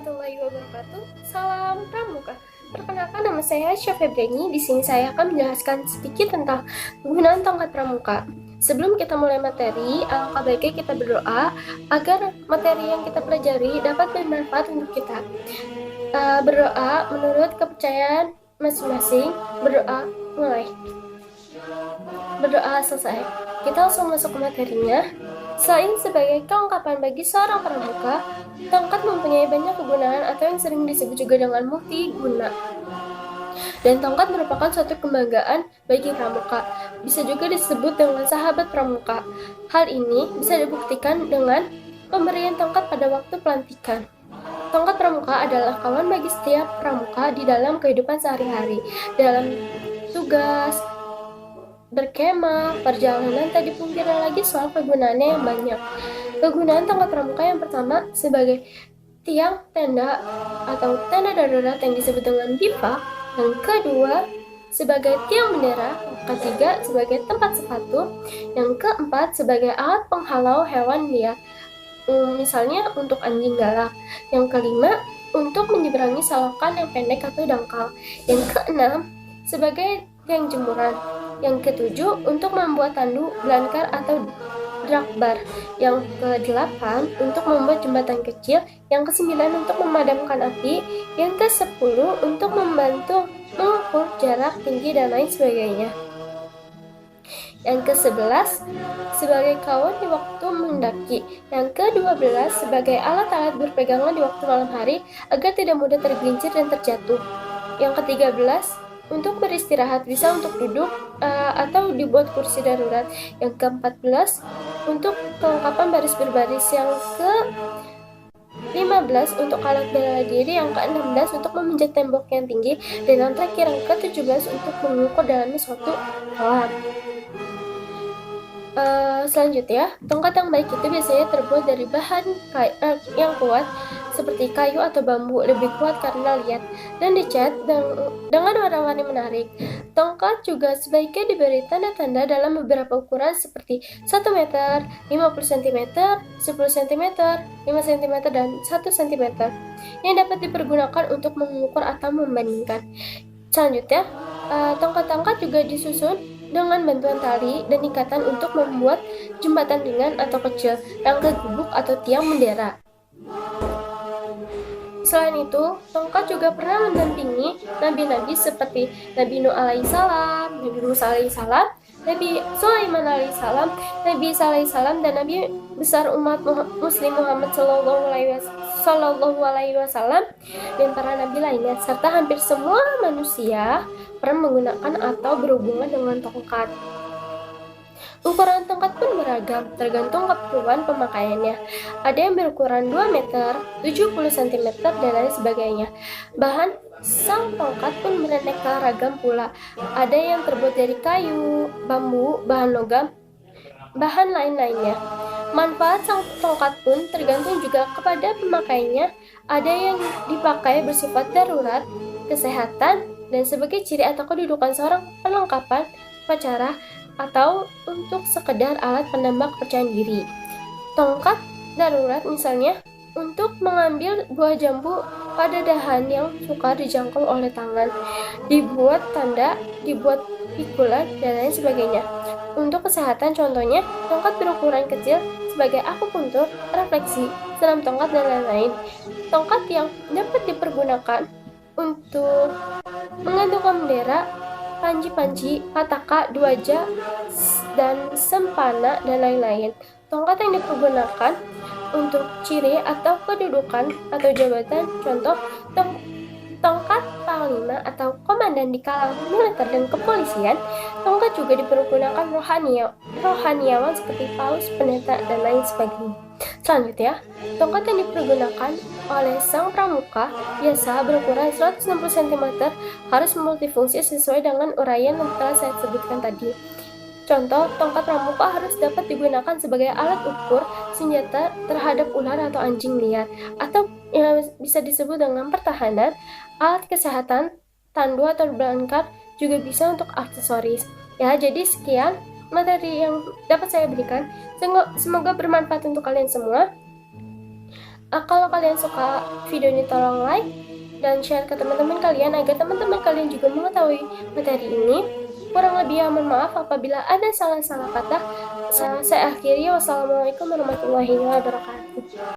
warahmatullahi wabarakatuh. Salam Pramuka. Perkenalkan, nama saya Chef Febreni. Di sini saya akan menjelaskan sedikit tentang penggunaan tongkat pramuka. Sebelum kita mulai materi, alangkah baiknya kita berdoa agar materi yang kita pelajari dapat bermanfaat untuk kita. Berdoa menurut kepercayaan masing-masing. Berdoa mulai. Berdoa selesai. Kita langsung masuk ke materinya. Selain sebagai kelengkapan bagi seorang pramuka, tongkat mempunyai banyak kegunaan atau yang sering disebut juga dengan multiguna. Dan tongkat merupakan suatu kebanggaan bagi pramuka. Bisa juga disebut dengan sahabat pramuka. Hal ini bisa dibuktikan dengan pemberian tongkat pada waktu pelantikan. Tongkat pramuka adalah kawan bagi setiap pramuka di dalam kehidupan sehari-hari. Dalam tugas, berkemah, perjalanan, tak dipungkiri lagi soal kegunaannya yang banyak. Kegunaan tongkat pramuka yang pertama sebagai tiang tenda atau tenda darurat yang disebut dengan bivak. Yang kedua sebagai tiang bendera. Ketiga sebagai tempat sepatu. Yang keempat sebagai alat penghalau hewan liar, misalnya untuk anjing galak. Yang kelima untuk menyeberangi selokan yang pendek atau dangkal. Yang keenam sebagai tiang jemuran. Yang ketujuh untuk membuat tandu, belangkar atau drakbar. Yang kedelapan untuk membuat jembatan kecil. Yang kesembilan untuk memadamkan api. Yang kesepuluh untuk membantu mengukur jarak tinggi dan lain sebagainya. Yang ke-11 sebagai kawan di waktu mendaki. Yang ke-12 sebagai alat-alat berpegangan di waktu malam hari agar tidak mudah tergelincir dan terjatuh. Yang ke-13 untuk beristirahat, bisa untuk duduk atau dibuat kursi darurat. Yang ke-14 untuk kelengkapan baris berbaris. Yang ke-15 untuk alat bela diri. Yang ke-16 untuk memanjat tembok yang tinggi. Dan yang terakhir yang ke-17 untuk mengukur dalamnya suatu kolam. Selanjutnya, tongkat yang baik itu biasanya terbuat dari bahan yang kuat seperti kayu atau bambu, lebih kuat karena liat dan dicat dengan warna-warni menarik. Tongkat juga sebaiknya diberi tanda-tanda dalam beberapa ukuran seperti 1 meter, 50 cm, 10 cm, 5 cm, dan 1 cm yang dapat dipergunakan untuk mengukur atau membandingkan. Selanjutnya, tongkat-tongkat juga disusun dengan bantuan tali dan ikatan untuk membuat jembatan ringan atau kecil, rangka gubuk atau tiang bendera. Selain itu, tongkat juga pernah mendampingi nabi-nabi seperti Nabi Nuh alaihissalam, Nabi Musa alaihissalam, Nabi Sulaiman alaihissalam, Nabi Isa alaihissalam, dan Nabi besar umat Muslim Muhammad sallallahu alaihi wasallam dan para nabi lainnya, serta hampir semua manusia pernah menggunakan atau berhubungan dengan tongkat. Ukuran tongkat pun beragam, tergantung keperluan pemakaiannya. Ada yang berukuran 2 meter, 70 cm, dan lain sebagainya. Bahan sang tongkat pun beraneka ragam pula. Ada yang terbuat dari kayu, bambu, bahan logam, bahan lain-lainnya. Manfaat sang tongkat pun tergantung juga kepada pemakaiannya. Ada yang dipakai bersifat darurat, kesehatan, dan sebagai ciri atau kedudukan seorang perlengkapan upacara, atau untuk sekedar alat penambah kepercayaan diri. Tongkat darurat misalnya untuk mengambil buah jambu pada dahan yang sukar dijangkau oleh tangan, dibuat tanda, dibuat pikulan, dan lain sebagainya. Untuk kesehatan contohnya, tongkat berukuran kecil sebagai akupuntur, refleksi, selam tongkat, dan lain-lain. Tongkat yang dapat dipergunakan untuk menggantungkan bendera, panji-panji, pataka, duaja, dan sempana, dan lain-lain. Tongkat yang dipergunakan untuk ciri atau kedudukan atau jabatan, contoh tongkat panglima atau komandan di kalangan militer dan kepolisian. Tongkat juga dipergunakan rohaniawan seperti paus, pendeta, dan lain sebagainya. Selanjutnya, tongkat yang dipergunakan oleh sang pramuka biasa berukuran 160 cm, harus multifungsi sesuai dengan uraian yang telah saya sebutkan tadi. Contoh, tongkat pramuka harus dapat digunakan sebagai alat ukur senjata terhadap ular atau anjing liar, atau bisa disebut dengan pertahanan, alat kesehatan, tandu atau belangkar, juga bisa untuk aksesoris. Ya, jadi sekian materi yang dapat saya berikan. Semoga bermanfaat untuk kalian semua. Kalau kalian suka video ini, tolong like dan share ke teman-teman kalian agar teman-teman kalian juga mengetahui materi ini. Kurang lebih mohon maaf apabila ada salah-salah kata. Saya akhiri. Wassalamualaikum warahmatullahi wabarakatuh.